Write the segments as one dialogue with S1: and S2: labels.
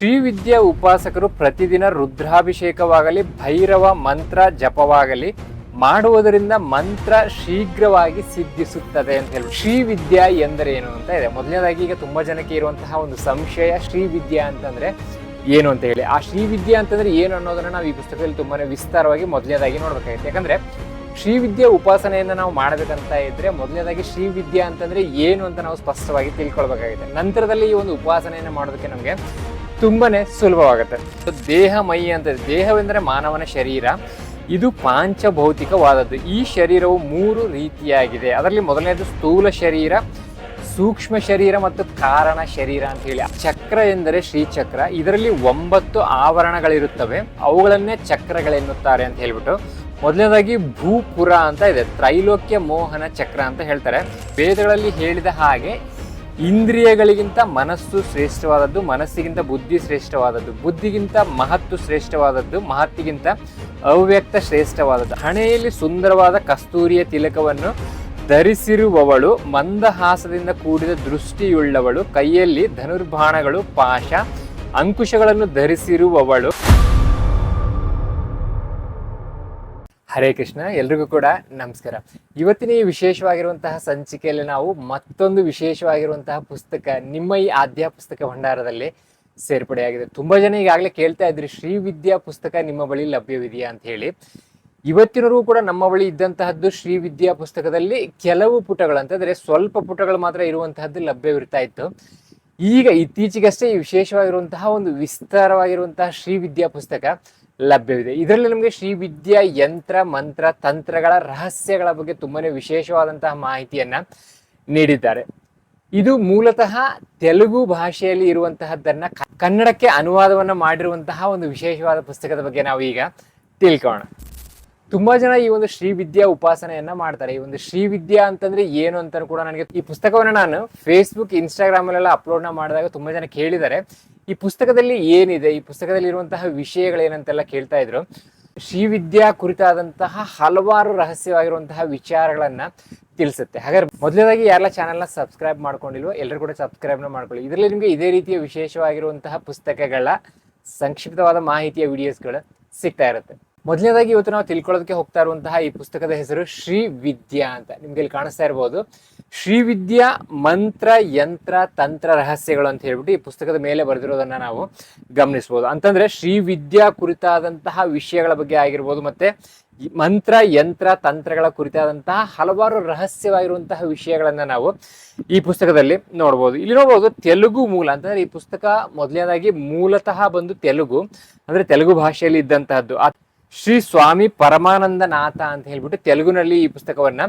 S1: ಶ್ರೀವಿದ್ಯಾ ಉಪಾಸಕರು ಪ್ರತಿದಿನ ರುದ್ರಾಭಿಷೇಕವಾಗಲಿ ಭೈರವ ಮಂತ್ರ ಜಪವಾಗಲಿ ಮಾಡುವುದರಿಂದ ಮಂತ್ರ ಶೀಘ್ರವಾಗಿ ಸಿದ್ಧಿಸುತ್ತದೆ ಅಂತ ಹೇಳಿ ಶ್ರೀವಿದ್ಯಾ ಎಂದರೇನು ಅಂತ ಇದೆ. ಮೊದಲನೇದಾಗಿ ಈಗ ತುಂಬಾ ಜನಕ್ಕೆ ಇರುವಂತಹ ಒಂದು ಸಂಶಯ, ಶ್ರೀವಿದ್ಯಾ ಅಂತಂದ್ರೆ ಏನು ಅಂತ ಹೇಳಿ. ಆ ಶ್ರೀವಿದ್ಯಾ ಅಂತಂದ್ರೆ ಏನು ಅನ್ನೋದನ್ನ ನಾವು ಈ ಪುಸ್ತಕದಲ್ಲಿ ತುಂಬಾನೇ ವಿಸ್ತಾರವಾಗಿ ಮೊದಲನೇದಾಗಿ ನೋಡ್ಬೇಕಾಗುತ್ತೆ. ಯಾಕಂದ್ರೆ ಶ್ರೀವಿದ್ಯಾ ಉಪಾಸನೆಯನ್ನ ನಾವು ಮಾಡಬೇಕಂತ ಇದ್ರೆ ಮೊದಲನೇದಾಗಿ ಶ್ರೀವಿದ್ಯಾ ಅಂತಂದ್ರೆ ಏನು ಅಂತ ನಾವು ಸ್ಪಷ್ಟವಾಗಿ ತಿಳ್ಕೊಳ್ಬೇಕಾಗುತ್ತೆ. ನಂತರದಲ್ಲಿ ಈ ಒಂದು ಉಪಾಸನೆಯನ್ನ ಮಾಡೋದಕ್ಕೆ ನಮಗೆ ತುಂಬಾನೇ ಸುಲಭವಾಗುತ್ತೆ. ದೇಹಮಯಿ ಅಂತ, ದೇಹವೆಂದರೆ ಮಾನವನ ಶರೀರ, ಇದು ಪಾಂಚಭೌತಿಕವಾದದ್ದು. ಈ ಶರೀರವು ಮೂರು ರೀತಿಯಾಗಿದೆ. ಅದರಲ್ಲಿ ಮೊದಲನೇದು ಸ್ಥೂಲ ಶರೀರ, ಸೂಕ್ಷ್ಮ ಶರೀರ ಮತ್ತು ಕಾರಣ ಶರೀರ ಅಂತ ಹೇಳಿ. ಚಕ್ರ ಎಂದರೆ ಶ್ರೀಚಕ್ರ, ಇದರಲ್ಲಿ 9 ಆವರಣಗಳಿರುತ್ತವೆ, ಅವುಗಳನ್ನೇ ಚಕ್ರಗಳೆನ್ನುತ್ತಾರೆ ಅಂತ ಹೇಳ್ಬಿಟ್ಟು. ಮೊದಲನೇದಾಗಿ ಭೂಪುರ ಅಂತ ಇದೆ, ತ್ರೈಲೋಕ್ಯ ಮೋಹನ ಚಕ್ರ ಅಂತ ಹೇಳ್ತಾರೆ. ವೇದಗಳಲ್ಲಿ ಹೇಳಿದ ಹಾಗೆ ಇಂದ್ರಿಯಗಳಿಗಿಂತ ಮನಸ್ಸು ಶ್ರೇಷ್ಠವಾದದ್ದು, ಮನಸ್ಸಿಗಿಂತ ಬುದ್ಧಿ ಶ್ರೇಷ್ಠವಾದದ್ದು, ಬುದ್ಧಿಗಿಂತ ಮಹತ್ತು ಶ್ರೇಷ್ಠವಾದದ್ದು, ಮಹತ್ತಿಗಿಂತ ಅವ್ಯಕ್ತ ಶ್ರೇಷ್ಠವಾದದ್ದು. ಹಣೆಯಲ್ಲಿ ಸುಂದರವಾದ ಕಸ್ತೂರಿಯ ತಿಲಕವನ್ನು ಧರಿಸಿರುವವಳು ಮಂದಹಾಸದಿಂದ ಕೂಡಿದ ದೃಷ್ಟಿಯುಳ್ಳವಳು, ಕೈಯಲ್ಲಿ ಧನುರ್ಬಾಣಗಳು ಪಾಶ ಅಂಕುಶಗಳನ್ನು ಧರಿಸಿರುವವಳು. ಹರೇ ಕೃಷ್ಣ, ಎಲ್ರಿಗೂ ಕೂಡ ನಮಸ್ಕಾರ. ಇವತ್ತಿನ ಈ ವಿಶೇಷವಾಗಿರುವಂತಹ ಸಂಚಿಕೆಯಲ್ಲಿ ನಾವು ಮತ್ತೊಂದು ವಿಶೇಷವಾಗಿರುವಂತಹ ಪುಸ್ತಕ ನಿಮ್ಮ ಈ ಆದ್ಯ ಪುಸ್ತಕ ಭಂಡಾರದಲ್ಲಿ ಸೇರ್ಪಡೆಯಾಗಿದೆ. ತುಂಬಾ ಜನ ಈಗಾಗಲೇ ಕೇಳ್ತಾ ಇದ್ರಿ, ಶ್ರೀವಿದ್ಯಾ ಪುಸ್ತಕ ನಿಮ್ಮ ಬಳಿ ಲಭ್ಯವಿದೆಯಾ ಅಂತ ಹೇಳಿ. ಇವತ್ತಿನವರೆಗೂ ಕೂಡ ನಮ್ಮ ಬಳಿ ಇದ್ದಂತಹದ್ದು ಶ್ರೀವಿದ್ಯಾ ಪುಸ್ತಕದಲ್ಲಿ ಕೆಲವು ಪುಟಗಳು, ಅಂತಂದ್ರೆ ಸ್ವಲ್ಪ ಪುಟಗಳು ಮಾತ್ರ ಇರುವಂತಹದ್ದು ಲಭ್ಯವಿರ್ತಾ ಇತ್ತು. ಈಗ ಇತ್ತೀಚೆಗಷ್ಟೇ ಈ ವಿಶೇಷವಾಗಿರುವಂತಹ ಒಂದು ವಿಸ್ತಾರವಾಗಿರುವಂತಹ ಶ್ರೀವಿದ್ಯಾ ಪುಸ್ತಕ ಲಭ್ಯವಿದೆ. ಇದರಲ್ಲಿ ನಮಗೆ ಶ್ರೀವಿದ್ಯಾ ಯಂತ್ರ ಮಂತ್ರ ತಂತ್ರಗಳ ರಹಸ್ಯಗಳ ಬಗ್ಗೆ ತುಂಬಾನೇ ವಿಶೇಷವಾದಂತಹ ಮಾಹಿತಿಯನ್ನ ನೀಡಿದ್ದಾರೆ. ಇದು ಮೂಲತಃ ತೆಲುಗು ಭಾಷೆಯಲ್ಲಿ ಇರುವಂತಹದ್ದನ್ನ ಕನ್ನಡಕ್ಕೆ ಅನುವಾದವನ್ನ ಮಾಡಿರುವಂತಹ ಒಂದು ವಿಶೇಷವಾದ ಪುಸ್ತಕದ ಬಗ್ಗೆ ನಾವು ಈಗ ತಿಳ್ಕೋಣ. ತುಂಬಾ ಜನ ಈ ಒಂದು ಶ್ರೀವಿದ್ಯಾ ಉಪಾಸನೆಯನ್ನ ಮಾಡ್ತಾರೆ. ಈ ಒಂದು ಶ್ರೀವಿದ್ಯಾ ಅಂತಂದ್ರೆ ಏನು ಅಂತ ಕೂಡ ನನಗೆ ಈ ಪುಸ್ತಕವನ್ನ ನಾನು ಫೇಸ್ಬುಕ್ ಇನ್ಸ್ಟಾಗ್ರಾಮ್ ಅಲ್ಲೆಲ್ಲ ಅಪ್ಲೋಡ್ ಮಾಡಿದಾಗ ತುಂಬಾ ಜನ ಕೇಳಿದ್ದಾರೆ, ಈ ಪುಸ್ತಕದಲ್ಲಿ ಏನಿದೆ, ಈ ಪುಸ್ತಕದಲ್ಲಿ ಇರುವಂತಹ ವಿಷಯಗಳೇನಂತೆಲ್ಲ ಕೇಳ್ತಾ ಇದ್ರು. ಶ್ರೀವಿದ್ಯಾ ಕುರಿತಾದಂತಹ ಹಲವಾರು ರಹಸ್ಯವಾಗಿರುವಂತಹ ವಿಚಾರಗಳನ್ನ ತಿಳಿಸುತ್ತೆ. ಹಾಗಾದ್ರೆ ಮೊದಲನೇದಾಗಿ ಯಾರೆಲ್ಲ ಚಾನೆಲ್ನ ಸಬ್ಸ್ಕ್ರೈಬ್ ಮಾಡ್ಕೊಂಡಿಲ್ವೋ ಎಲ್ಲರೂ ಕೂಡ ಸಬ್ಸ್ಕ್ರೈಬ್ನ ಮಾಡ್ಕೊಳ್ಳಿ. ಇದರಲ್ಲಿ ನಿಮಗೆ ಇದೇ ರೀತಿಯ ವಿಶೇಷವಾಗಿರುವಂತಹ ಪುಸ್ತಕಗಳ ಸಂಕ್ಷಿಪ್ತವಾದ ಮಾಹಿತಿಯ ವಿಡಿಯೋಸ್ಗಳು ಸಿಗ್ತಾ ಇರುತ್ತೆ. ಮೊದಲನೇದಾಗಿ ಇವತ್ತು ನಾವು ತಿಳ್ಕೊಳ್ಳೋದಕ್ಕೆ ಹೋಗ್ತಾ ಇರುವಂತಹ ಈ ಪುಸ್ತಕದ ಹೆಸರು ಶ್ರೀವಿದ್ಯಾ ಅಂತ. ನಿಮ್ಗೆ ಇಲ್ಲಿ ಕಾಣಿಸ್ತಾ ಇರಬಹುದು, ಶ್ರೀವಿದ್ಯಾ ಮಂತ್ರ ಯಂತ್ರ ತಂತ್ರ ರಹಸ್ಯಗಳು ಅಂತ ಹೇಳ್ಬಿಟ್ಟು ಈ ಪುಸ್ತಕದ ಮೇಲೆ ಬರೆದಿರೋದನ್ನ ನಾವು ಗಮನಿಸಬಹುದು. ಅಂತಂದ್ರೆ ಶ್ರೀವಿದ್ಯಾ ಕುರಿತಾದಂತಹ ವಿಷಯಗಳ ಬಗ್ಗೆ ಆಗಿರ್ಬೋದು, ಮತ್ತೆ ಮಂತ್ರ ಯಂತ್ರ ತಂತ್ರಗಳ ಕುರಿತಾದಂತಹ ಹಲವಾರು ರಹಸ್ಯವಾಗಿರುವಂತಹ ವಿಷಯಗಳನ್ನ ನಾವು ಈ ಪುಸ್ತಕದಲ್ಲಿ ನೋಡ್ಬೋದು. ಇಲ್ಲಿ ನೋಡ್ಬೋದು ತೆಲುಗು ಮೂಲ, ಅಂತಂದ್ರೆ ಈ ಪುಸ್ತಕ ಮೊದಲನೇದಾಗಿ ಮೂಲತಃ ಬಂದು ತೆಲುಗು, ಅಂದ್ರೆ ತೆಲುಗು ಭಾಷೆಯಲ್ಲಿ ಇದ್ದಂತಹದ್ದು. ಶ್ರೀ ಸ್ವಾಮಿ ಪರಮಾನಂದನಾಥ ಅಂತ ಹೇಳ್ಬಿಟ್ಟು ತೆಲುಗುನಲ್ಲಿ ಈ ಪುಸ್ತಕವನ್ನ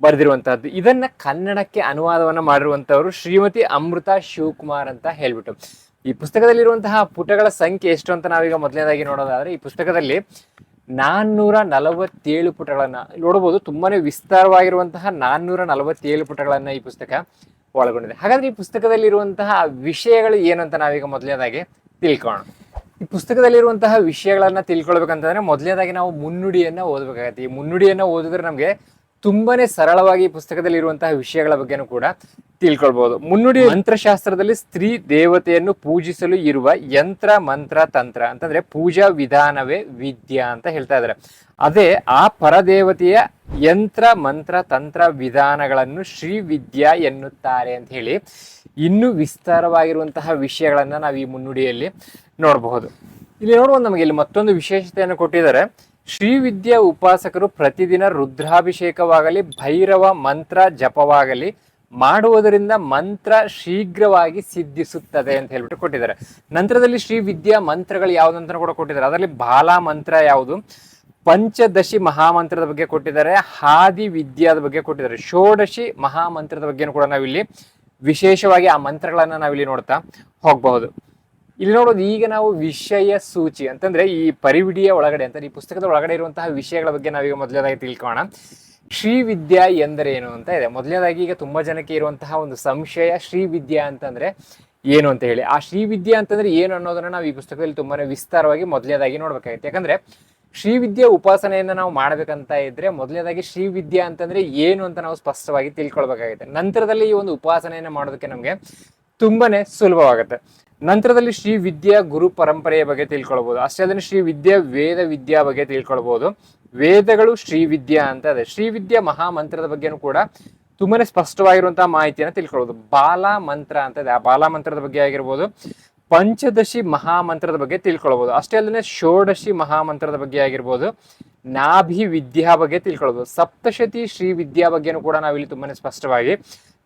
S1: ಬರೆದಿರುವಂತಹದ್ದು. ಇದನ್ನ ಕನ್ನಡಕ್ಕೆ ಅನುವಾದವನ್ನ ಮಾಡಿರುವಂತವರು ಶ್ರೀಮತಿ ಅಮೃತ ಶಿವಕುಮಾರ್ ಅಂತ ಹೇಳ್ಬಿಟ್ಟು. ಈ ಪುಸ್ತಕದಲ್ಲಿರುವಂತಹ ಪುಟಗಳ ಸಂಖ್ಯೆ ಎಷ್ಟು ಅಂತ ನಾವೀಗ ಮೊದಲನೇದಾಗಿ ನೋಡೋದಾದ್ರೆ, ಈ ಪುಸ್ತಕದಲ್ಲಿ 447 ಪುಟಗಳನ್ನ ನೋಡಬಹುದು. ತುಂಬಾನೇ ವಿಸ್ತಾರವಾಗಿರುವಂತಹ 447 ಪುಟಗಳನ್ನ ಈ ಪುಸ್ತಕ ಒಳಗೊಂಡಿದೆ. ಹಾಗಾದ್ರೆ ಈ ಪುಸ್ತಕದಲ್ಲಿರುವಂತಹ ವಿಷಯಗಳು ಏನು ಅಂತ ನಾವೀಗ ಮೊದಲನೇದಾಗಿ ತಿಳ್ಕೋಣ. ಈ ಪುಸ್ತಕದಲ್ಲಿರುವಂತಹ ವಿಷಯಗಳನ್ನ ತಿಳ್ಕೊಳ್ಬೇಕಂತಂದ್ರೆ ಮೊದಲನೇದಾಗಿ ನಾವು ಮುನ್ನುಡಿಯನ್ನ ಓದಬೇಕಾಗತ್ತೆ. ಈ ಮುನ್ನುಡಿಯನ್ನ ಓದಿದ್ರೆ ನಮ್ಗೆ ತುಂಬಾನೇ ಸರಳವಾಗಿ ಪುಸ್ತಕದಲ್ಲಿ ಇರುವಂತಹ ವಿಷಯಗಳ ಬಗ್ಗೆನೂ ಕೂಡ ತಿಳ್ಕೊಳ್ಬಹುದು. ಮುನ್ನುಡಿ ಮಂತ್ರಶಾಸ್ತ್ರದಲ್ಲಿ ಸ್ತ್ರೀ ದೇವತೆಯನ್ನು ಪೂಜಿಸಲು ಇರುವ ಯಂತ್ರ ಮಂತ್ರ ತಂತ್ರ, ಅಂತಂದ್ರೆ ಪೂಜಾ ವಿಧಾನವೇ ವಿದ್ಯಾ ಅಂತ ಹೇಳ್ತಾ ಇದ್ದಾರೆ. ಅದೇ ಆ ಪರದೇವತೆಯ ಯಂತ್ರ ಮಂತ್ರ ತಂತ್ರ ವಿಧಾನಗಳನ್ನು ಶ್ರೀವಿದ್ಯಾ ಎನ್ನುತ್ತಾರೆ ಅಂತ ಹೇಳಿ ಇನ್ನೂ ವಿಸ್ತಾರವಾಗಿರುವಂತಹ ವಿಷಯಗಳನ್ನ ನಾವು ಈ ಮುನ್ನುಡಿಯಲ್ಲಿ ನೋಡಬಹುದು. ಇಲ್ಲಿ ನೋಡುವ ನಮಗೆ ಇಲ್ಲಿ ಮತ್ತೊಂದು ವಿಶೇಷತೆಯನ್ನು ಕೊಟ್ಟಿದ್ದಾರೆ. ಶ್ರೀವಿದ್ಯಾ ಉಪಾಸಕರು ಪ್ರತಿದಿನ ರುದ್ರಾಭಿಷೇಕವಾಗಲಿ ಭೈರವ ಮಂತ್ರ ಜಪವಾಗಲಿ ಮಾಡುವುದರಿಂದ ಮಂತ್ರ ಶೀಘ್ರವಾಗಿ ಸಿದ್ಧಿಸುತ್ತದೆ ಅಂತ ಹೇಳ್ಬಿಟ್ಟು ಕೊಟ್ಟಿದ್ದಾರೆ. ನಂತರದಲ್ಲಿ ಶ್ರೀವಿದ್ಯಾ ಮಂತ್ರಗಳು ಯಾವ್ದಂತ ಕೂಡ ಕೊಟ್ಟಿದ್ದಾರೆ. ಅದರಲ್ಲಿ ಬಾಲ ಮಂತ್ರ ಯಾವುದು, ಪಂಚದಶಿ ಮಹಾಮಂತ್ರದ ಬಗ್ಗೆ ಕೊಟ್ಟಿದ್ದಾರೆ, ಹಾದಿ ವಿದ್ಯಾದ ಬಗ್ಗೆ ಕೊಟ್ಟಿದ್ದಾರೆ, ಷೋಡಶಿ ಮಹಾಮಂತ್ರದ ಬಗ್ಗೆನೂ ಕೂಡ ನಾವಿಲ್ಲಿ ವಿಶೇಷವಾಗಿ ಆ ಮಂತ್ರಗಳನ್ನ ನಾವಿಲ್ಲಿ ನೋಡ್ತಾ ಹೋಗಬಹುದು. ಇಲ್ಲಿ ನೋಡೋದು, ಈಗ ನಾವು ವಿಷಯ ಸೂಚಿ ಅಂತಂದ್ರೆ ಈ ಪರಿವಿಡಿಯ ಒಳಗಡೆ ಅಂತ ಈ ಪುಸ್ತಕದ ಒಳಗಡೆ ಇರುವಂತಹ ವಿಷಯಗಳ ಬಗ್ಗೆ ನಾವೀಗ ಮೊದಲನೇದಾಗಿ ತಿಳ್ಕೋಣ. ಶ್ರೀವಿದ್ಯಾ ಎಂದರೇನು ಅಂತ ಇದೆ. ಮೊದಲನೇದಾಗಿ ಈಗ ತುಂಬಾ ಜನಕ್ಕೆ ಇರುವಂತಹ ಒಂದು ಸಂಶಯ, ಶ್ರೀವಿದ್ಯಾ ಅಂತಂದ್ರೆ ಏನು ಅಂತ ಹೇಳಿ. ಆ ಶ್ರೀವಿದ್ಯಾ ಅಂತಂದ್ರೆ ಏನು ಅನ್ನೋದನ್ನ ನಾವು ಈ ಪುಸ್ತಕದಲ್ಲಿ ತುಂಬಾನೇ ವಿಸ್ತಾರವಾಗಿ ಮೊದಲನೇದಾಗಿ ನೋಡ್ಬೇಕಾಗುತ್ತೆ. ಯಾಕಂದ್ರೆ ಶ್ರೀವಿದ್ಯಾ ಉಪಾಸನೆಯನ್ನ ನಾವು ಮಾಡ್ಬೇಕಂತ ಇದ್ರೆ ಮೊದಲನೇದಾಗಿ ಶ್ರೀವಿದ್ಯಾ ಅಂತಂದ್ರೆ ಏನು ಅಂತ ನಾವು ಸ್ಪಷ್ಟವಾಗಿ ತಿಳ್ಕೊಳ್ಬೇಕಾಗುತ್ತೆ. ನಂತರದಲ್ಲಿ ಈ ಒಂದು ಉಪಾಸನೆಯನ್ನ ಮಾಡೋದಕ್ಕೆ ನಮ್ಗೆ ತುಂಬಾನೇ ಸುಲಭವಾಗುತ್ತೆ. ನಂತರದಲ್ಲಿ ಶ್ರೀ ವಿದ್ಯಾ ಗುರು ಪರಂಪರೆಯ ಬಗ್ಗೆ ತಿಳ್ಕೊಳ್ಬಹುದು. ಅಷ್ಟೇ ಅಲ್ಲದೆ ಶ್ರೀ ವಿದ್ಯಾ ವೇದ ವಿದ್ಯಾ ಬಗ್ಗೆ ತಿಳ್ಕೊಳ್ಬಹುದು. ವೇದಗಳು ಶ್ರೀ ವಿದ್ಯಾ ಅಂತ ಇದೆ. ಶ್ರೀ ವಿದ್ಯಾ ಮಹಾಮಂತ್ರದ ಬಗ್ಗೆನೂ ಕೂಡ ತುಂಬಾನೇ ಸ್ಪಷ್ಟವಾಗಿರುವಂತಹ ಮಾಹಿತಿಯನ್ನು ತಿಳ್ಕೊಳ್ಳೋದು. ಬಾಲ ಮಂತ್ರ ಅಂತ ಇದೆ, ಆ ಬಾಲ ಮಂತ್ರದ ಬಗ್ಗೆ ಆಗಿರ್ಬೋದು. ಪಂಚದಶಿ ಮಹಾಮಂತ್ರದ ಬಗ್ಗೆ ತಿಳ್ಕೊಳ್ಬಹುದು. ಅಷ್ಟೇ ಅಲ್ಲದೆ ಷೋಡಶಿ ಮಹಾಮಂತ್ರದ ಬಗ್ಗೆ ಆಗಿರ್ಬೋದು. ನಾಭಿ ವಿದ್ಯಾ ಬಗ್ಗೆ ತಿಳ್ಕೊಳ್ಬಹುದು. ಸಪ್ತಶತಿ ಶ್ರೀ ವಿದ್ಯಾ ಬಗ್ಗೆನೂ ಕೂಡ ನಾವಿಲ್ಲಿ ತುಂಬಾನೇ ಸ್ಪಷ್ಟವಾಗಿ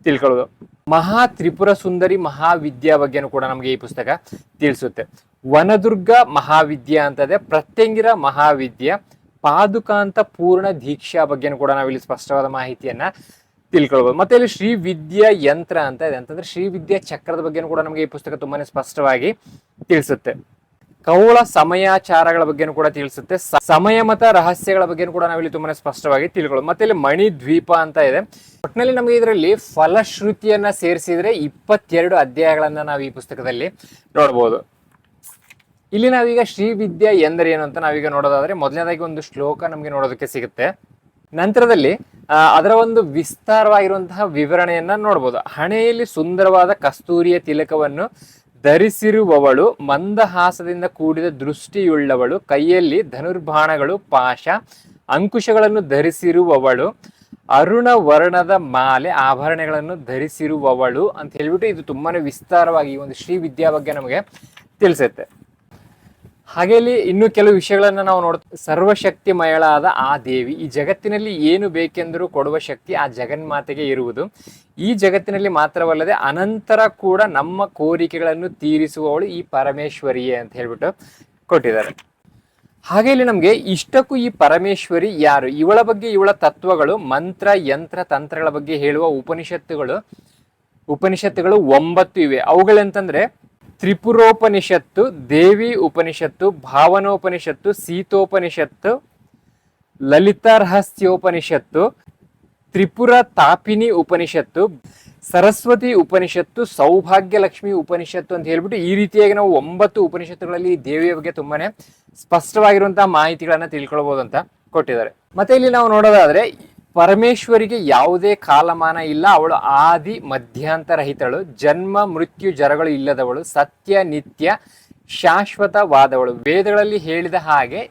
S1: ತಿಳ್ಕೊಳ್ಳೋದು. ಮಹಾ ತ್ರಿಪುರ ಸುಂದರಿ ಮಹಾವಿದ್ಯಾ ಬಗ್ಗೆನೂ ಕೂಡ ನಮಗೆ ಈ ಪುಸ್ತಕ ತಿಳಿಸುತ್ತೆ. ವನದುರ್ಗ ಮಹಾವಿದ್ಯಾ ಅಂತದೆ, ಪ್ರತ್ಯಂಗಿರ ಮಹಾವಿದ್ಯಾ, ಪಾದುಕಾಂತ ಪೂರ್ಣ ದೀಕ್ಷಾ ಬಗ್ಗೆನೂ ಕೂಡ ನಾವಿಲ್ಲಿ ಸ್ಪಷ್ಟವಾದ ಮಾಹಿತಿಯನ್ನ ತಿಳ್ಕೊಳ್ಬಹುದು. ಮತ್ತೆ ಇಲ್ಲಿ ಶ್ರೀ ವಿದ್ಯಾ ಯಂತ್ರ ಅಂತ ಇದೆ, ಅಂತಂದ್ರೆ ಶ್ರೀ ವಿದ್ಯಾ ಚಕ್ರದ ಬಗ್ಗೆನೂ ಕೂಡ ನಮಗೆ ಈ ಪುಸ್ತಕ ತುಂಬಾನೇ ಸ್ಪಷ್ಟವಾಗಿ ತಿಳಿಸುತ್ತೆ. ಕೌಳ ಸಮಯಾಚಾರಗಳ ಬಗ್ಗೆನೂ ಕೂಡ ತಿಳಿಸುತ್ತೆ. ಸಮಯ ಮತ ರಹಸ್ಯಗಳ ಬಗ್ಗೆನೂ ಕೂಡ ನಾವಿಲ್ಲಿ ತುಂಬಾನೇ ಸ್ಪಷ್ಟವಾಗಿ ತಿಳ್ಕೊಳ್ಳೋದು. ಮತ್ತೆ ಇಲ್ಲಿ ಮಣಿ ದ್ವೀಪ ಅಂತ ಇದೆ. ಒಟ್ಟಿನಲ್ಲಿ ನಮಗೆ ಇದರಲ್ಲಿ ಫಲಶ್ರುತಿಯನ್ನ ಸೇರಿಸಿದ್ರೆ 22 ಅಧ್ಯಾಯಗಳನ್ನ ನಾವು ಈ ಪುಸ್ತಕದಲ್ಲಿ ನೋಡಬಹುದು. ಇಲ್ಲಿ ನಾವೀಗ ಶ್ರೀ ವಿದ್ಯಾ ಎಂದರೆ ಏನು ಅಂತ ನಾವೀಗ ನೋಡೋದಾದ್ರೆ ಮೊದಲನೇದಾಗಿ ಒಂದು ಶ್ಲೋಕ ನಮಗೆ ನೋಡೋದಕ್ಕೆ ಸಿಗುತ್ತೆ. ನಂತರದಲ್ಲಿ ಅದರ ಒಂದು ವಿಸ್ತಾರವಾಗಿರುವಂತಹ ವಿವರಣೆಯನ್ನ ನೋಡಬಹುದು. ಹಣೆಯಲ್ಲಿ ಸುಂದರವಾದ ಕಸ್ತೂರಿಯ ತಿಲಕವನ್ನು ಧರಿಸಿರುವವಳು, ಮಂದಹಾಸದಿಂದ ಕೂಡಿದ ದೃಷ್ಟಿಯುಳ್ಳವಳು, ಕೈಯಲ್ಲಿ ಧನುರ್ಬಾಣಗಳು, ಪಾಶ, ಅಂಕುಶಗಳನ್ನು ಧರಿಸಿರುವವಳು, ಅರುಣ ವರ್ಣದ ಮಾಲೆ, ಆಭರಣಗಳನ್ನು ಧರಿಸಿರುವವಳು ಅಂತ ಹೇಳ್ಬಿಟ್ಟು ಇದು ತುಂಬಾನೇ ವಿಸ್ತಾರವಾಗಿ ಈ ಒಂದು ಶ್ರೀ ವಿದ್ಯಾ ಬಗ್ಗೆ ನಮಗೆ ತಿಳಿಸುತ್ತೆ. ಹಾಗೆ ಇಲ್ಲಿ ಇನ್ನು ಕೆಲವು ವಿಷಯಗಳನ್ನ ನಾವು ನೋಡ್ತೀವಿ. ಸರ್ವಶಕ್ತಿಮಯಳಾದ ಆ ದೇವಿ, ಈ ಜಗತ್ತಿನಲ್ಲಿ ಏನು ಬೇಕೆಂದರೂ ಕೊಡುವ ಶಕ್ತಿ ಆ ಜಗನ್ಮಾತೆಗೆ ಇರುವುದು. ಈ ಜಗತ್ತಿನಲ್ಲಿ ಮಾತ್ರವಲ್ಲದೆ ಅನಂತರ ಕೂಡ ನಮ್ಮ ಕೋರಿಕೆಗಳನ್ನು ತೀರಿಸುವವಳು ಈ ಪರಮೇಶ್ವರಿಯೇ ಅಂತ ಹೇಳ್ಬಿಟ್ಟು ಕೊಟ್ಟಿದ್ದಾರೆ. ಹಾಗೆ ಇಲ್ಲಿ ನಮ್ಗೆ ಇಷ್ಟಕ್ಕೂ ಈ ಪರಮೇಶ್ವರಿ ಯಾರು, ಇವಳ ಬಗ್ಗೆ, ಇವಳ ತತ್ವಗಳು, ಮಂತ್ರ ಯಂತ್ರ ತಂತ್ರಗಳ ಬಗ್ಗೆ ಹೇಳುವ ಉಪನಿಷತ್ತುಗಳು 9 ಇವೆ. ಅವುಗಳೆಂತಂದ್ರೆ ತ್ರಿಪುರೋಪನಿಷತ್ತು, ದೇವಿ ಉಪನಿಷತ್ತು, ಭಾವನೋಪನಿಷತ್ತು, ಸೀತೋಪನಿಷತ್ತು, ಲಲಿತಾರಹಸ್ಯೋಪನಿಷತ್ತು, ತ್ರಿಪುರ ತಾಪಿನಿ ಉಪನಿಷತ್ತು, ಸರಸ್ವತಿ ಉಪನಿಷತ್ತು, ಸೌಭಾಗ್ಯ ಲಕ್ಷ್ಮಿ ಉಪನಿಷತ್ತು ಅಂತ ಹೇಳ್ಬಿಟ್ಟು ಈ ರೀತಿಯಾಗಿ ನಾವು 9 ಉಪನಿಷತ್ತುಗಳಲ್ಲಿ ದೇವಿಯ ಬಗ್ಗೆ ತುಂಬಾನೇ ಸ್ಪಷ್ಟವಾಗಿರುವಂತಹ ಮಾಹಿತಿಗಳನ್ನ ತಿಳ್ಕೊಳ್ಬಹುದು ಅಂತ ಕೊಟ್ಟಿದ್ದಾರೆ. ಮತ್ತೆ ಇಲ್ಲಿ ನಾವು ನೋಡೋದಾದ್ರೆ ಪರಮೇಶ್ವರಿಗೆ ಯಾವುದೇ ಕಾಲಮಾನ ಇಲ್ಲ. ಅವಳು ಆದಿ ಮಧ್ಯಾಂತರಹಿತಳು, ಜನ್ಮ ಮೃತ್ಯು ಜರಗಳು ಇಲ್ಲದವಳು, ಸತ್ಯ ನಿತ್ಯ ಶಾಶ್ವತವಾದವಳು. ವೇದಗಳಲ್ಲಿ ಹೇಳಿದ ಹಾಗೆ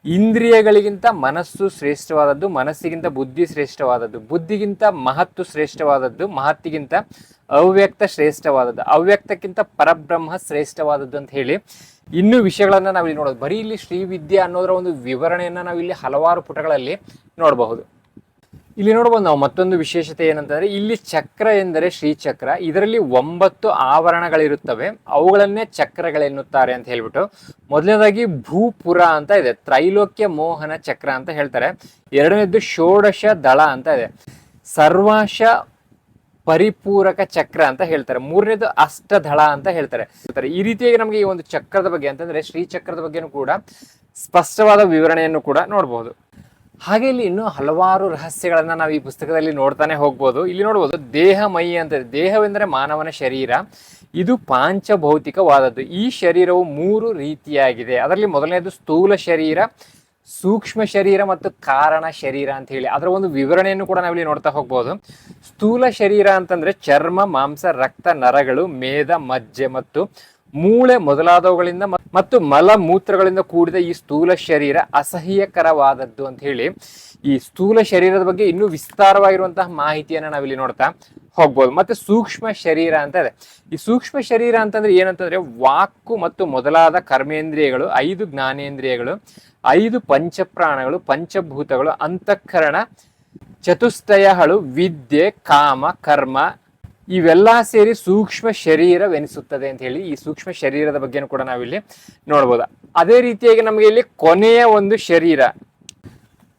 S1: ಇಂದ್ರಿಯಗಳಿಗಿಂತ ಮನಸ್ಸು ಶ್ರೇಷ್ಠವಾದದ್ದು, ಮನಸ್ಸಿಗಿಂತ ಬುದ್ಧಿ ಶ್ರೇಷ್ಠವಾದದ್ದು, ಬುದ್ಧಿಗಿಂತ ಮಹತ್ತು ಶ್ರೇಷ್ಠವಾದದ್ದು, ಮಹತ್ತಿಗಿಂತ ಅವ್ಯಕ್ತ ಶ್ರೇಷ್ಠವಾದದ್ದು, ಅವ್ಯಕ್ತಕ್ಕಿಂತ ಪರಬ್ರಹ್ಮ ಶ್ರೇಷ್ಠವಾದದ್ದು ಅಂತ ಹೇಳಿ ಇನ್ನೂ ವಿಷಯಗಳನ್ನ ನಾವಿಲ್ಲಿ ನೋಡೋದು. ಬರೀ ಇಲ್ಲಿ ಶ್ರೀ ವಿದ್ಯೆ ಅನ್ನೋದರ ಒಂದು ವಿವರಣೆಯನ್ನ ನಾವಿಲ್ಲಿ ಹಲವಾರು ಪುಟಗಳಲ್ಲಿ ನೋಡಬಹುದು. ಇಲ್ಲಿ ನೋಡಬಹುದು ನಾವು ಮತ್ತೊಂದು ವಿಶೇಷತೆ ಏನಂತಂದ್ರೆ ಇಲ್ಲಿ ಚಕ್ರ ಎಂದರೆ ಶ್ರೀಚಕ್ರ, ಇದರಲ್ಲಿ 9 ಆವರಣಗಳಿರುತ್ತವೆ, ಅವುಗಳನ್ನೇ ಚಕ್ರಗಳೆನ್ನುತ್ತಾರೆ ಅಂತ ಹೇಳ್ಬಿಟ್ಟು. ಮೊದಲನೇದಾಗಿ ಭೂಪುರ ಅಂತ ಇದೆ, ತ್ರೈಲೋಕ್ಯ ಮೋಹನ ಚಕ್ರ ಅಂತ ಹೇಳ್ತಾರೆ. ಎರಡನೇದು ಷೋಡಶ ದಳ ಅಂತ ಇದೆ, ಸರ್ವಾಶ ಪರಿಪೂರಕ ಚಕ್ರ ಅಂತ ಹೇಳ್ತಾರೆ. ಮೂರನೇದು ಅಷ್ಟದಳ ಅಂತ ಹೇಳ್ತಾರೆ. ಈ ರೀತಿಯಾಗಿ ನಮಗೆ ಈ ಒಂದು ಚಕ್ರದ ಬಗ್ಗೆ ಅಂತಂದ್ರೆ ಶ್ರೀಚಕ್ರದ ಬಗ್ಗೆನೂ ಕೂಡ ಸ್ಪಷ್ಟವಾದ ವಿವರಣೆಯನ್ನು ಕೂಡ ನೋಡಬಹುದು. ಹಾಗೆ ಇಲ್ಲಿ ಇನ್ನೂ ಹಲವಾರು ರಹಸ್ಯಗಳನ್ನ ನಾವು ಈ ಪುಸ್ತಕದಲ್ಲಿ ನೋಡ್ತಾನೆ ಹೋಗ್ಬೋದು. ಇಲ್ಲಿ ನೋಡ್ಬೋದು ದೇಹಮಯಿ ಅಂತ, ದೇಹವೆಂದರೆ ಮಾನವನ ಶರೀರ, ಇದು ಪಾಂಚಭೌತಿಕವಾದದ್ದು. ಈ ಶರೀರವು 3 ರೀತಿಯಾಗಿದೆ. ಅದರಲ್ಲಿ ಮೊದಲನೇದು ಸ್ಥೂಲ ಶರೀರ, ಸೂಕ್ಷ್ಮ ಶರೀರ ಮತ್ತು ಕಾರಣ ಶರೀರ ಅಂತ ಹೇಳಿ ಅದರ ಒಂದು ವಿವರಣೆಯನ್ನು ಕೂಡ ನಾವಿಲ್ಲಿ ನೋಡ್ತಾ ಹೋಗ್ಬೋದು. ಸ್ಥೂಲ ಶರೀರ ಅಂತಂದ್ರೆ ಚರ್ಮ, ಮಾಂಸ, ರಕ್ತ, ನರಗಳು, ಮೇದ, ಮಜ್ಜೆ ಮತ್ತು ಮೂಳೆ ಮೊದಲಾದವುಗಳಿಂದ ಮತ್ತು ಮಲ ಮೂತ್ರಗಳಿಂದ ಕೂಡಿದ ಈ ಸ್ಥೂಲ ಶರೀರ ಅಸಹ್ಯಕರವಾದದ್ದು ಅಂತ ಹೇಳಿ ಈ ಸ್ಥೂಲ ಶರೀರದ ಬಗ್ಗೆ ಇನ್ನೂ ವಿಸ್ತಾರವಾಗಿರುವಂತಹ ಮಾಹಿತಿಯನ್ನ ನಾವಿಲ್ಲಿ ನೋಡ್ತಾ ಹೋಗ್ಬೋದು. ಮತ್ತೆ ಸೂಕ್ಷ್ಮ ಶರೀರ ಅಂತ ಇದೆ. ಈ ಸೂಕ್ಷ್ಮ ಶರೀರ ಅಂತಂದ್ರೆ ಏನಂತಂದ್ರೆ ವಾಕು ಮತ್ತು ಮೊದಲಾದ ಕರ್ಮೇಂದ್ರಿಯಗಳು, 5 ಜ್ಞಾನೇಂದ್ರಿಯಗಳು, 5 ಪಂಚಪ್ರಾಣಗಳು, ಪಂಚಭೂತಗಳು, ಅಂತಃಕರಣ, ಚತುಷ್ಟಯಗಳು, ವಿದ್ಯೆ, ಕಾಮ, ಕರ್ಮ ಇವೆಲ್ಲ ಸೇರಿ ಸೂಕ್ಷ್ಮ ಶರೀರವೆನಿಸುತ್ತದೆ ಅಂತ ಹೇಳಿ ಈ ಸೂಕ್ಷ್ಮ ಶರೀರದ ಬಗ್ಗೆನೂ ಕೂಡ ನಾವಿಲ್ಲಿ ನೋಡ್ಬೋದು. ಅದೇ ರೀತಿಯಾಗಿ ನಮಗೆ ಇಲ್ಲಿ ಕೊನೆಯ ಒಂದು ಶರೀರ,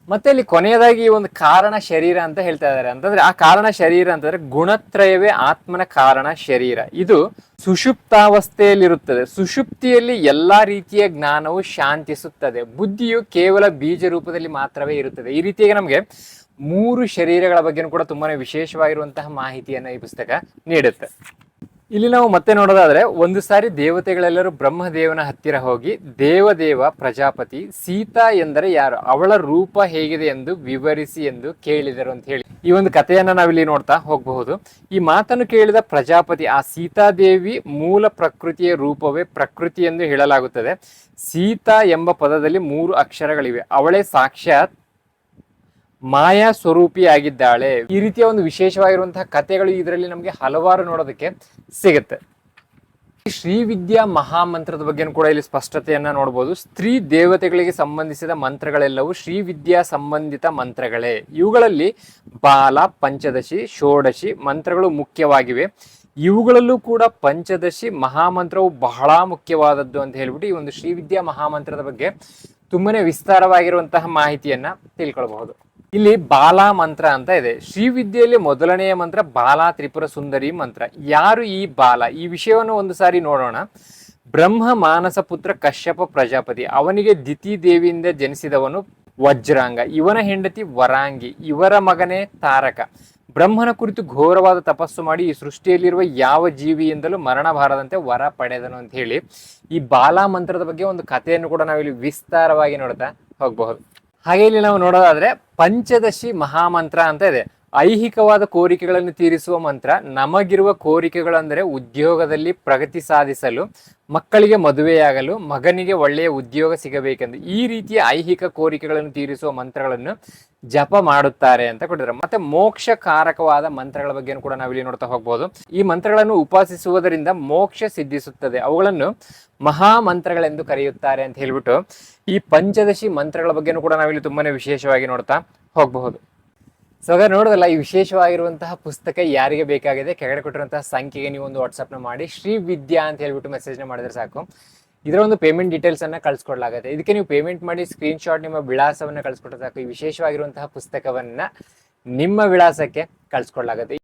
S1: ಮತ್ತೆ ಇಲ್ಲಿ ಕೊನೆಯದಾಗಿ ಈ ಒಂದು ಕಾರಣ ಶರೀರ ಅಂತ ಹೇಳ್ತಾ ಇದ್ದಾರೆ. ಅಂತಂದ್ರೆ ಆ ಕಾರಣ ಶರೀರ ಅಂತಂದ್ರೆ ಗುಣತ್ರಯವೇ ಆತ್ಮನ ಕಾರಣ ಶರೀರ. ಇದು ಸುಷುಪ್ತಾವಸ್ಥೆಯಲ್ಲಿರುತ್ತದೆ. ಸುಷುಪ್ತಿಯಲ್ಲಿ ಎಲ್ಲಾ ರೀತಿಯ ಜ್ಞಾನವು ಶಾಂತಿಸುತ್ತದೆ. ಬುದ್ಧಿಯು ಕೇವಲ ಬೀಜ ರೂಪದಲ್ಲಿ ಮಾತ್ರವೇ ಇರುತ್ತದೆ. ಈ ರೀತಿಯಾಗಿ ನಮಗೆ 3 ಶರೀರಗಳ ಬಗ್ಗೆನೂ ಕೂಡ ತುಂಬಾನೇ ವಿಶೇಷವಾಗಿರುವಂತಹ ಮಾಹಿತಿಯನ್ನ ಈ ಪುಸ್ತಕ ನೀಡುತ್ತೆ. ಇಲ್ಲಿ ನಾವು ಮತ್ತೆ ನೋಡೋದಾದ್ರೆ, ಒಂದು ಸಾರಿ ದೇವತೆಗಳೆಲ್ಲರೂ ಬ್ರಹ್ಮದೇವನ ಹತ್ತಿರ ಹೋಗಿ, ದೇವದೇವ ಪ್ರಜಾಪತಿ ಸೀತಾ ಎಂದರೆ ಯಾರು, ಅವಳ ರೂಪ ಹೇಗಿದೆ ಎಂದು ವಿವರಿಸಿ ಎಂದು ಕೇಳಿದರು ಅಂತ ಹೇಳಿ ಈ ಒಂದು ಕಥೆಯನ್ನ ನಾವಿಲ್ಲಿ ನೋಡ್ತಾ ಹೋಗಬಹುದು. ಈ ಮಾತನ್ನು ಕೇಳಿದ ಪ್ರಜಾಪತಿ, ಆ ಸೀತಾದೇವಿ ಮೂಲ ಪ್ರಕೃತಿಯ ರೂಪವೇ ಪ್ರಕೃತಿ ಎಂದು ಹೇಳಲಾಗುತ್ತದೆ. ಸೀತಾ ಎಂಬ ಪದದಲ್ಲಿ 3 ಅಕ್ಷರಗಳಿವೆ. ಅವಳೇ ಸಾಕ್ಷಾತ್ ಮಾಯಾ ಸ್ವರೂಪಿಯಾಗಿದ್ದಾಳೆ. ಈ ರೀತಿಯ ಒಂದು ವಿಶೇಷವಾಗಿರುವಂತಹ ಕಥೆಗಳು ಇದರಲ್ಲಿ ನಮಗೆ ಹಲವಾರು ನೋಡೋದಕ್ಕೆ ಸಿಗುತ್ತೆ. ಶ್ರೀವಿದ್ಯಾ ಮಹಾಮಂತ್ರದ ಬಗ್ಗೆ ಕೂಡ ಇಲ್ಲಿ ಸ್ಪಷ್ಟತೆಯನ್ನ ನೋಡಬಹುದು. ಸ್ತ್ರೀ ದೇವತೆಗಳಿಗೆ ಸಂಬಂಧಿಸಿದ ಮಂತ್ರಗಳೆಲ್ಲವೂ ಶ್ರೀವಿದ್ಯಾ ಸಂಬಂಧಿತ ಮಂತ್ರಗಳೇ. ಇವುಗಳಲ್ಲಿ ಬಾಲ, ಪಂಚದಶಿ, ಷೋಡಶಿ ಮಂತ್ರಗಳು ಮುಖ್ಯವಾಗಿವೆ. ಇವುಗಳಲ್ಲೂ ಕೂಡ ಪಂಚದಶಿ ಮಹಾಮಂತ್ರವು ಬಹಳ ಮುಖ್ಯವಾದದ್ದು ಅಂತ ಹೇಳ್ಬಿಟ್ಟು ಈ ಒಂದು ಶ್ರೀವಿದ್ಯಾ ಮಹಾಮಂತ್ರದ ಬಗ್ಗೆ ತುಂಬಾನೇ ವಿಸ್ತಾರವಾಗಿರುವಂತಹ ಮಾಹಿತಿಯನ್ನ ತಿಳ್ಕೊಳ್ಬಹುದು. ಇಲ್ಲಿ ಬಾಲಾ ಮಂತ್ರ ಅಂತ ಇದೆ. ಶ್ರೀವಿದ್ಯೆಯಲ್ಲಿ ಮೊದಲನೆಯ ಮಂತ್ರ ಬಾಲಾ ತ್ರಿಪುರ ಸುಂದರಿ ಮಂತ್ರ. ಯಾರು ಈ ಬಾಲ, ಈ ವಿಷಯವನ್ನು ಒಂದು ಸಾರಿ ನೋಡೋಣ. ಬ್ರಹ್ಮ ಮಾನಸ ಪುತ್ರ ಕಶ್ಯಪ ಪ್ರಜಾಪತಿ, ಅವನಿಗೆ ದಿತಿ ದೇವಿಯಿಂದ ಜನಿಸಿದವನು ವಜ್ರಾಂಗ, ಇವನ ಹೆಂಡತಿ ವರಾಂಗಿ, ಇವರ ಮಗನೇ ತಾರಕ. ಬ್ರಹ್ಮನ ಕುರಿತು ಘೋರವಾದ ತಪಸ್ಸು ಮಾಡಿ ಈ ಸೃಷ್ಟಿಯಲ್ಲಿರುವ ಯಾವ ಜೀವಿಯಿಂದಲೂ ಮರಣ ಬಾರದಂತೆ ವರ ಪಡೆದನು ಅಂತ ಹೇಳಿ ಈ ಬಾಲಾ ಮಂತ್ರದ ಬಗ್ಗೆ ಒಂದು ಕಥೆಯನ್ನು ಕೂಡ ನಾವಿಲ್ಲಿ ವಿಸ್ತಾರವಾಗಿ ನೋಡ್ತಾ ಹೋಗಬಹುದು. ಹಾಗೆ ಇಲ್ಲಿ ನಾವು ನೋಡೋದಾದ್ರೆ ಪಂಚದಶಿ ಮಹಾಮಂತ್ರ ಅಂತ ಇದೆ. ಐಹಿಕವಾದ ಕೋರಿಕೆಗಳನ್ನು ತೀರಿಸುವ ಮಂತ್ರ. ನಮಗಿರುವ ಕೋರಿಕೆಗಳೆಂದರೆ ಉದ್ಯೋಗದಲ್ಲಿ ಪ್ರಗತಿ ಸಾಧಿಸಲು, ಮಕ್ಕಳಿಗೆ ಮದುವೆಯಾಗಲು, ಮಗನಿಗೆ ಒಳ್ಳೆಯ ಉದ್ಯೋಗ ಸಿಗಬೇಕೆಂದು ಈ ರೀತಿಯ ಐಹಿಕ ಕೋರಿಕೆಗಳನ್ನು ತೀರಿಸುವ ಮಂತ್ರಗಳನ್ನು ಜಪ ಮಾಡುತ್ತಾರೆ ಅಂತ ಕೊಟ್ಟಿದ್ದಾರೆ. ಮತ್ತೆ ಮೋಕ್ಷಕಾರಕವಾದ ಮಂತ್ರಗಳ ಬಗ್ಗೆ ಕೂಡ ನಾವಿಲ್ಲಿ ನೋಡ್ತಾ ಹೋಗ್ಬೋದು. ಈ ಮಂತ್ರಗಳನ್ನು ಉಪಾಸಿಸುವುದರಿಂದ ಮೋಕ್ಷ ಸಿದ್ಧಿಸುತ್ತದೆ. ಅವುಗಳನ್ನು ಮಹಾಮಂತ್ರಗಳೆಂದು ಕರೆಯುತ್ತಾರೆ ಅಂತ ಹೇಳ್ಬಿಟ್ಟು ಈ ಪಂಚದಶಿ ಮಂತ್ರಗಳ ಬಗ್ಗೆನೂ ಕೂಡ ನಾವಿಲ್ಲಿ ತುಂಬಾನೇ ವಿಶೇಷವಾಗಿ ನೋಡ್ತಾ ಹೋಗಬಹುದು. ಸೊ ಹಾಗಾದ್ರೆ ನೋಡೋದಲ್ಲ, ಈ ವಿಶೇಷವಾಗಿರುವಂತಹ ಪುಸ್ತಕ ಯಾರಿಗೆ ಬೇಕಾಗಿದೆ ಕೆಳಗಡೆ ಕೊಟ್ಟಿರುವಂತಹ ಸಂಖ್ಯೆಗೆ ನೀವು ಒಂದು ವಾಟ್ಸ್ಆಪ್ನ ಮಾಡಿ ಶ್ರೀವಿದ್ಯಾ ಅಂತ ಹೇಳ್ಬಿಟ್ಟು ಮೆಸೇಜ್ನ ಮಾಡಿದ್ರೆ ಸಾಕು. ಇದರ ಒಂದು ಪೇಮೆಂಟ್ ಡೀಟೇಲ್ಸ್ ಅನ್ನ ಕಳ್ಸಿಕೊಡ್ಲಾಗುತ್ತೆ. ಇದಕ್ಕೆ ನೀವು ಪೇಮೆಂಟ್ ಮಾಡಿ ಸ್ಕ್ರೀನ್ ಶಾಟ್ ನಿಮ್ಮ ವಿಳಾಸವನ್ನ ಕಳ್ಸಿಕೊಟ್ರೆ ಸಾಕು. ಈ ವಿಶೇಷವಾಗಿರುವಂತಹ ಪುಸ್ತಕವನ್ನ ನಿಮ್ಮ ವಿಳಾಸಕ್ಕೆ ಕಳ್ಸಿಕೊಡ್ಲಾಗುತ್ತೆ.